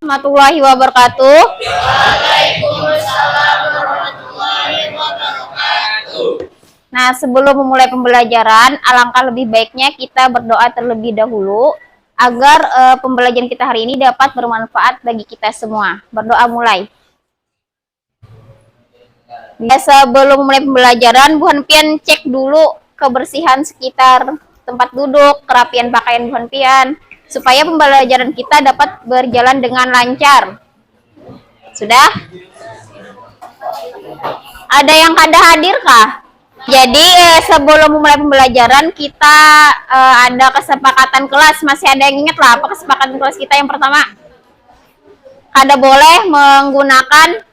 warahmatullahi wabarakatuh. Waalaikumsalam warahmatullahi wabarakatuh. Nah, sebelum memulai pembelajaran, alangkah lebih baiknya kita berdoa terlebih dahulu agar pembelajaran kita hari ini dapat bermanfaat bagi kita semua. Berdoa mulai. Sebelum mulai pembelajaran, Bu Hanpian cek dulu kebersihan sekitar tempat duduk, kerapian pakaian Bu Hanpian, supaya pembelajaran kita dapat berjalan dengan lancar. Sudah? Ada yang kada hadir kah? Jadi sebelum memulai pembelajaran kita ada kesepakatan kelas. Masih ada yang ingat lah apa kesepakatan kelas kita yang pertama? Kada boleh menggunakan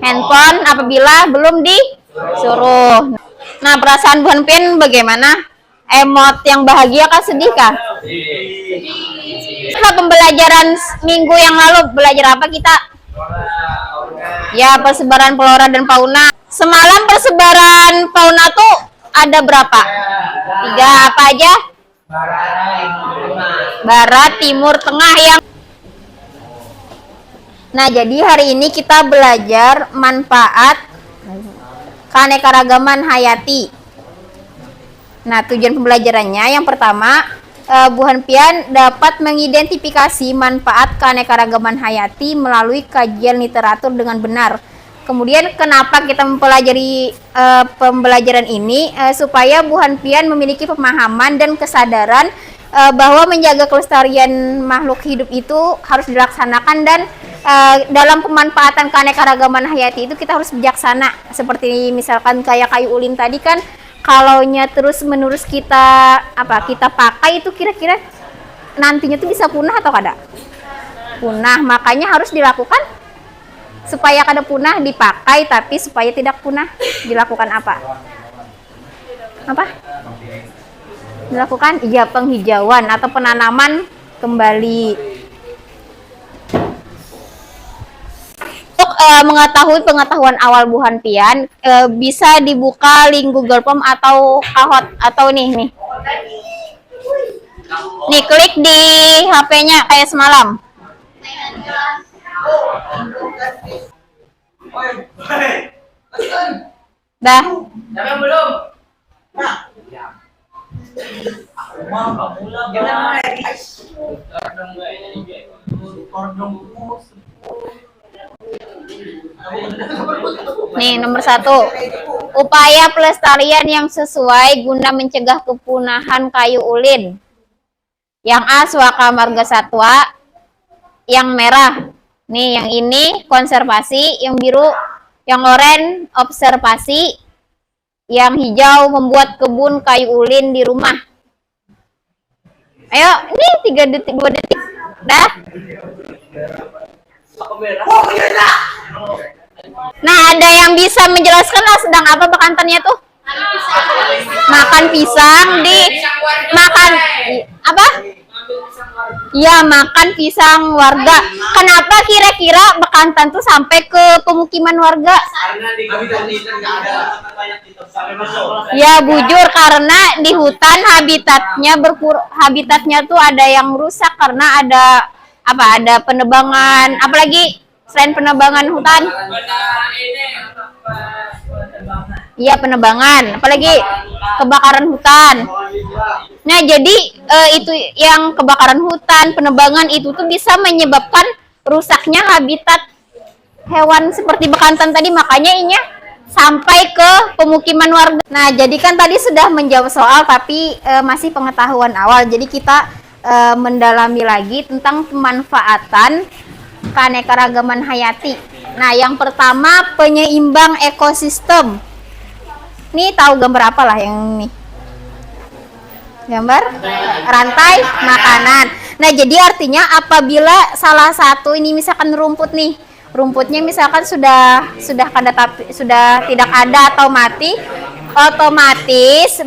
handphone apabila belum disuruh. Nah, perasaan Bu Hanpian bagaimana? Emot yang bahagia kah, sedih kah? Setelah pembelajaran minggu yang lalu, belajar apa kita? Ya, persebaran flora dan fauna. Semalam persebaran fauna tuh ada berapa? 3, apa aja? Barat, timur, tengah yang. Nah, jadi hari ini kita belajar manfaat keanekaragaman hayati. Nah, tujuan pembelajarannya yang pertama, Bu Hanpian dapat mengidentifikasi manfaat keanekaragaman hayati melalui kajian literatur dengan benar. Kemudian kenapa kita mempelajari pembelajaran ini? Supaya Bu Hanpian memiliki pemahaman dan kesadaran bahwa menjaga kelestarian makhluk hidup itu harus dilaksanakan, dan dalam pemanfaatan keanekaragaman hayati itu kita harus bijaksana. Seperti misalkan kayak kayu ulin tadi kan, kalaunya terus menerus kita pakai itu kira-kira nantinya tuh bisa punah atau kada? Punah. Makanya harus dilakukan supaya kada punah dipakai, tapi supaya tidak punah dilakukan apa? Apa? Dilakukan penghijauan atau penanaman kembali. Mengetahui pengetahuan awal Bu Hanpian, bisa dibuka link Google Form atau Kahoot atau nih klik di HP-nya kayak semalam. Dah. Belum. Nih, nomor 1. Upaya pelestarian yang sesuai guna mencegah kepunahan kayu ulin. Yang A, Swaka Marga Satwa. Yang merah. Nih, yang ini konservasi. Yang biru, yang oranye observasi. Yang hijau membuat kebun kayu ulin di rumah. Ayo, ini 3 detik, 2 detik. Dah. Nah, ada yang bisa menjelaskan lah sedang apa bekantannya tuh? Makan pisang makan apa? Ya, makan pisang warga. Kenapa kira-kira bekantan tuh sampai ke pemukiman warga? Ya, bujur, karena di hutan habitatnya tuh ada yang rusak karena ada penebangan, apalagi selain penebangan hutan. Iya, penebangan, apalagi kebakaran hutan. Nah, jadi itu yang kebakaran hutan, penebangan itu tuh bisa menyebabkan rusaknya habitat hewan seperti bekantan tadi, makanya ini sampai ke pemukiman warga. Nah, jadi kan tadi sudah menjawab soal, tapi masih pengetahuan awal. Jadi kita mendalami lagi tentang pemanfaatan keanekaragaman hayati. Nah, yang pertama penyeimbang ekosistem. Nih, tahu gambar apa lah yang ini? Gambar rantai makanan. Nah, jadi artinya apabila salah satu ini misalkan rumput nih, rumputnya misalkan sudah tidak ada atau mati, otomatis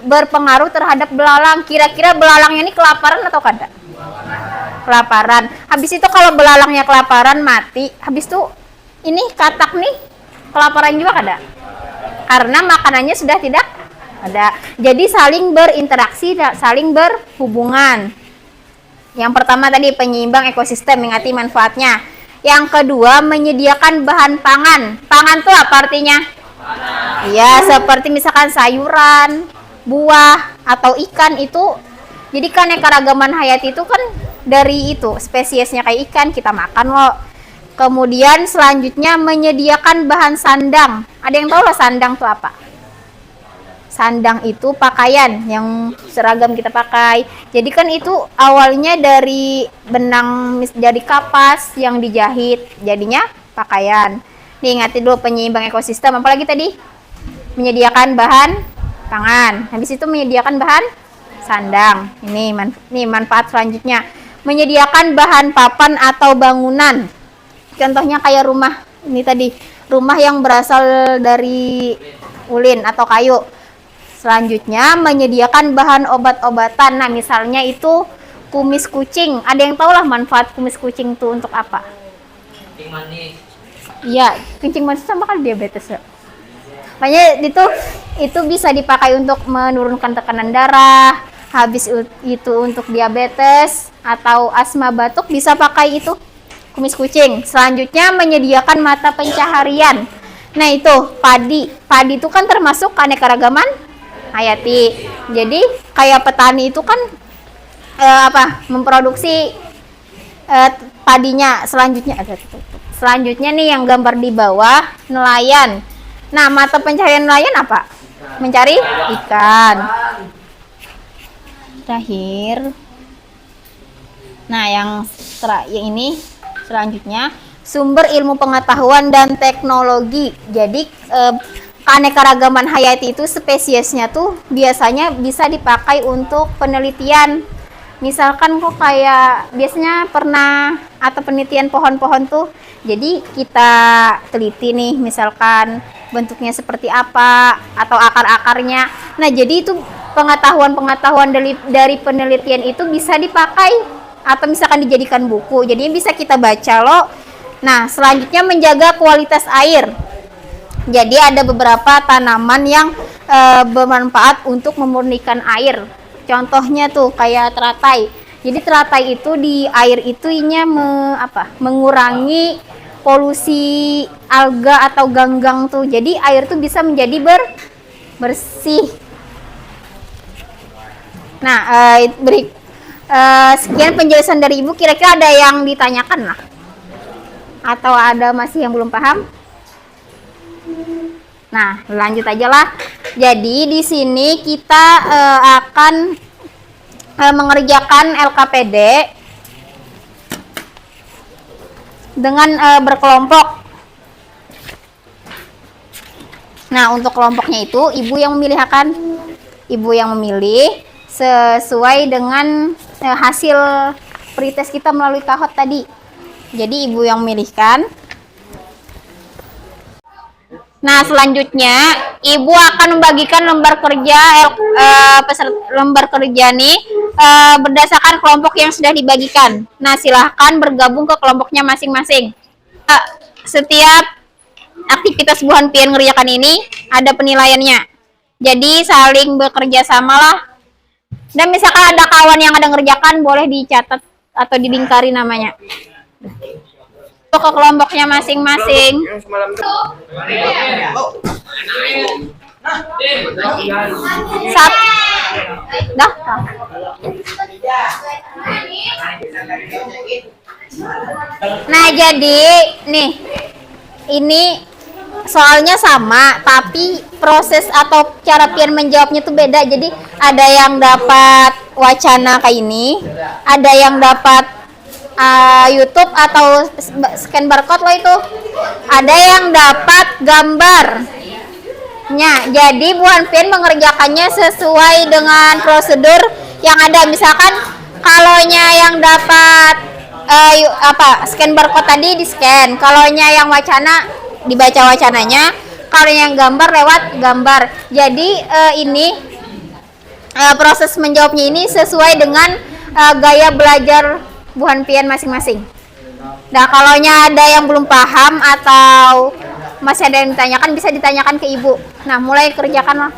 berpengaruh terhadap belalang. Kira-kira belalangnya ini kelaparan atau kada? Kelaparan. Habis itu kalau belalangnya kelaparan mati, habis itu ini katak nih kelaparan juga kada? Karena makanannya sudah tidak ada. Jadi saling berinteraksi, saling berhubungan. Yang pertama tadi penyeimbang ekosistem, mengingati manfaatnya. Yang kedua menyediakan bahan pangan. Pangan tuh apa artinya? Ya, seperti misalkan sayuran, buah, atau ikan itu. Jadi kan keanekaragaman hayati itu kan dari itu, spesiesnya kayak ikan kita makan loh. Kemudian selanjutnya menyediakan bahan sandang. Ada yang tahu lah sandang tuh apa? Sandang itu pakaian yang seragam kita pakai. Jadi kan itu awalnya dari benang dari kapas yang dijahit, jadinya pakaian. Nih, ingatin dulu penyeimbang ekosistem. Apalagi tadi? Menyediakan bahan pangan. Habis itu menyediakan bahan sandang. Ini manfaat selanjutnya. Menyediakan bahan papan atau bangunan. Contohnya kayak rumah. Ini tadi, rumah yang berasal dari ulin atau kayu. Selanjutnya menyediakan bahan obat-obatan. Nah, misalnya itu kumis kucing. Ada yang tahu lah manfaat kumis kucing itu untuk apa? Kencing manis. Iya, kencing manis sama kan diabetes ya. Makanya itu bisa dipakai untuk menurunkan tekanan darah. Habis itu untuk diabetes atau asma batuk bisa pakai itu kumis kucing. Selanjutnya menyediakan mata pencaharian. Nah, itu padi. Padi itu kan termasuk keanekaragaman hayati. Jadi kayak petani itu kan memproduksi padinya. Selanjutnya nih yang gambar di bawah, nelayan. Nah, mata pencaharian nelayan apa? Mencari ikan. Terakhir. Nah, yang ini selanjutnya sumber ilmu pengetahuan dan teknologi. Jadi keanekaragaman hayati itu spesiesnya tuh biasanya bisa dipakai untuk penelitian. Misalkan kok kayak biasanya pernah atau penelitian pohon-pohon tuh. Jadi kita teliti nih, misalkan bentuknya seperti apa atau akar-akarnya. Nah, jadi itu pengetahuan-pengetahuan dari penelitian itu bisa dipakai atau misalkan dijadikan buku. Jadi bisa kita baca loh. Nah, selanjutnya menjaga kualitas air. Jadi ada beberapa tanaman yang bermanfaat untuk memurnikan air. Contohnya tuh kayak teratai. Jadi teratai itu di air itu mengurangi polusi alga atau ganggang tuh. Jadi air tuh bisa menjadi bersih. Nah, sekian penjelasan dari Ibu. Kira-kira ada yang ditanyakan lah? Atau ada masih yang belum paham? Nah, lanjut aja lah. Jadi di sini kita akan mengerjakan LKPD dengan berkelompok. Nah, untuk kelompoknya itu Ibu yang memilih sesuai dengan hasil pretest kita melalui Kahot tadi. Jadi Ibu yang memilihkan. Nah, selanjutnya Ibu akan membagikan lembar kerja nih berdasarkan kelompok yang sudah dibagikan. Nah, silahkan bergabung ke kelompoknya masing-masing. Setiap aktivitas Bu Hanpian ngerjakan ini ada penilaiannya. Jadi saling bekerja sama lah. Dan misalkan ada kawan yang ada ngerjakan, boleh dicatat atau dilingkari namanya. Ke kelompoknya masing-masing. Nah, jadi nih ini soalnya sama, tapi proses atau cara Pian menjawabnya tuh beda. Jadi ada yang dapat wacana kayak ini, ada yang dapat YouTube atau scan barcode loh itu. Ada yang dapat gambarnya. Jadi Bu Hanpian mengerjakannya sesuai dengan prosedur yang ada. Misalkan kalaunya yang dapat scan barcode tadi di scan, kalaunya yang wacana dibaca wacananya, kalau yang gambar lewat gambar. Jadi ini proses menjawabnya ini sesuai dengan gaya belajar Bu Hanpian masing-masing. Nah, kalau ada yang belum paham atau masih ada yang ditanyakan, bisa ditanyakan ke Ibu. Nah, mulai kerjakan lah.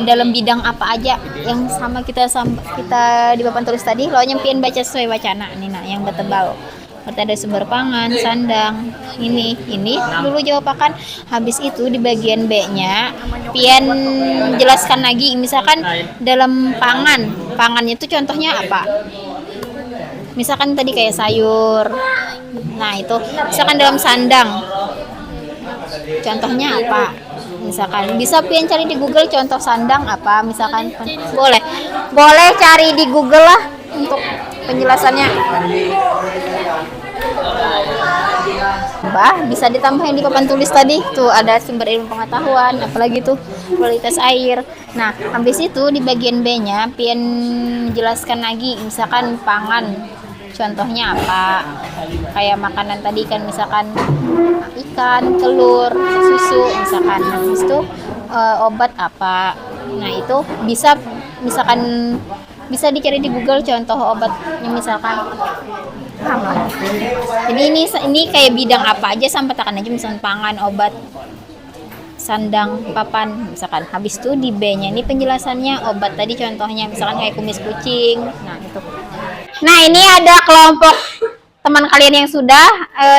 Dalam bidang apa aja yang kita di papan tulis tadi, lo nyempien baca sesuai wacana nih, nah yang bertebal. Berarti ada sumber pangan, sandang, ini dulu jawabakan. Habis itu di bagian B-nya pian jelaskan lagi, misalkan dalam pangannya itu contohnya apa? Misalkan tadi kayak sayur. Nah, itu misalkan dalam sandang. Contohnya apa? Misalkan bisa pian cari di Google contoh sandang apa, misalkan boleh cari di Google lah untuk penjelasannya. Bisa ditambahin di papan tulis tadi tuh, ada sumber ilmu pengetahuan, apalagi tuh kualitas air. Nah, habis itu di bagian B-nya pian menjelaskan lagi, misalkan pangan contohnya apa, kayak makanan tadi kan, misalkan ikan, telur, susu, misalkan. Habis itu obat apa. Nah, itu bisa dicari di Google contoh obatnya, misalkan. Paham lah. Jadi ini kayak bidang apa aja sampai tekan aja, misalkan pangan, obat, sandang, papan, misalkan. Habis itu di B-nya ini penjelasannya, obat tadi contohnya misalkan kayak kumis kucing. Nah, itu. Nah, ini ada kelompok teman kalian yang sudah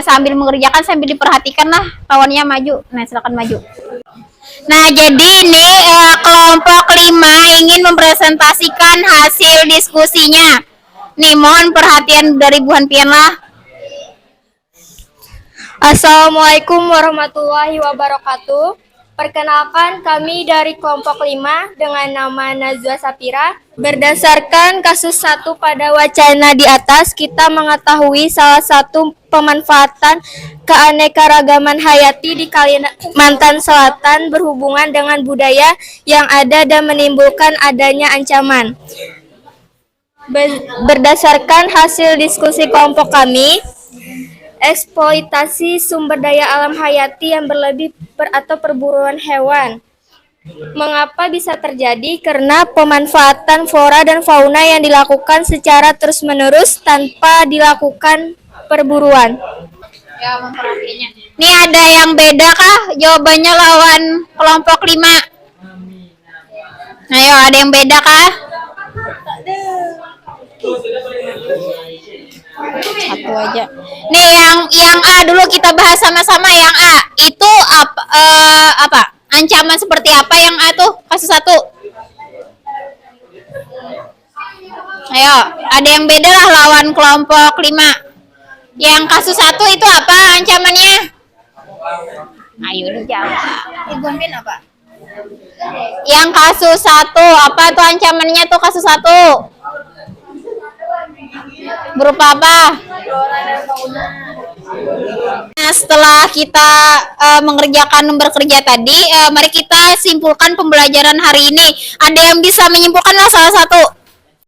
sambil mengerjakan, sambil diperhatikan lah kawannya maju. Nah, silakan maju. Nah, jadi ini kelompok 5 ingin mempresentasikan hasil diskusinya. Nih, mohon perhatian dari Bu Hanpian lah. Assalamualaikum warahmatullahi wabarakatuh. Perkenalkan, kami dari kelompok 5 dengan nama Najwa Sapira. Berdasarkan kasus 1 pada wacana di atas, kita mengetahui salah satu pemanfaatan keanekaragaman hayati di Kalimantan Selatan berhubungan dengan budaya yang ada dan menimbulkan adanya ancaman. Berdasarkan hasil diskusi kelompok kami, eksploitasi sumber daya alam hayati yang berlebih atau perburuan hewan. Mengapa bisa terjadi? Karena pemanfaatan flora dan fauna yang dilakukan secara terus-menerus tanpa dilakukan perburuan. Ya, memperhatikannya. Nih, ada yang beda kah jawabannya lawan kelompok 5? Ayo, ada yang beda kah? Satu aja. Nih, yang A dulu kita bahas sama-sama. Yang A itu apa? Ancaman seperti apa yang A tuh? Kasus 1. Ayo, ada yang beda lah lawan kelompok 5. Yang kasus 1 itu apa ancamannya? Ayo dijawab. Ibu Amin apa? Yang kasus 1 apa tuh ancamannya tuh kasus 1? Berupa apa? Nah, setelah kita bekerja tadi, mari kita simpulkan pembelajaran hari ini. Ada yang bisa menyimpulkanlah salah satu?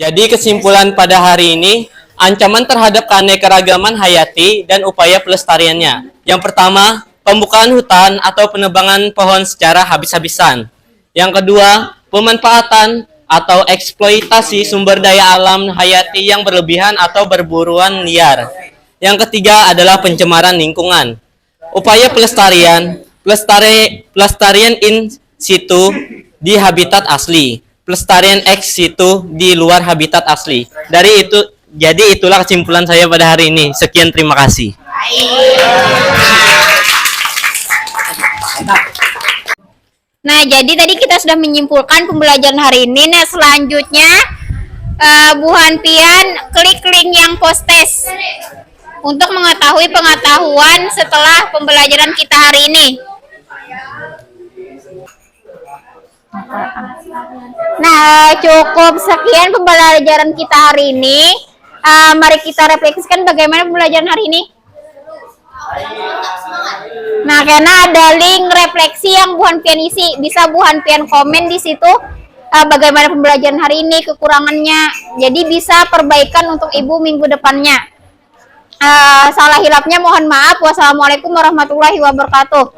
Jadi kesimpulan pada hari ini, ancaman terhadap keanekaragaman hayati dan upaya pelestariannya. Yang pertama, pembukaan hutan atau penebangan pohon secara habis-habisan. Yang kedua, pemanfaatan atau eksploitasi sumber daya alam hayati yang berlebihan atau berburuan liar. Yang ketiga adalah pencemaran lingkungan. Upaya pelestarian in situ di habitat asli, pelestarian ex situ di luar habitat asli. Jadi itulah kesimpulan saya pada hari ini. Sekian, terima kasih. Nah, jadi tadi kita sudah menyimpulkan pembelajaran hari ini. Nah, selanjutnya Bu Hanpian klik link yang post-test untuk mengetahui pengetahuan setelah pembelajaran kita hari ini. Nah, cukup sekian pembelajaran kita hari ini. Mari kita refleksikan bagaimana pembelajaran hari ini. Nah, karena ada link refleksi yang Bu Hanpian isi, bisa Bu Hanpian komen di situ bagaimana pembelajaran hari ini, kekurangannya. Jadi bisa perbaikan untuk Ibu minggu depannya. Salah hilapnya mohon maaf. Wassalamualaikum warahmatullahi wabarakatuh.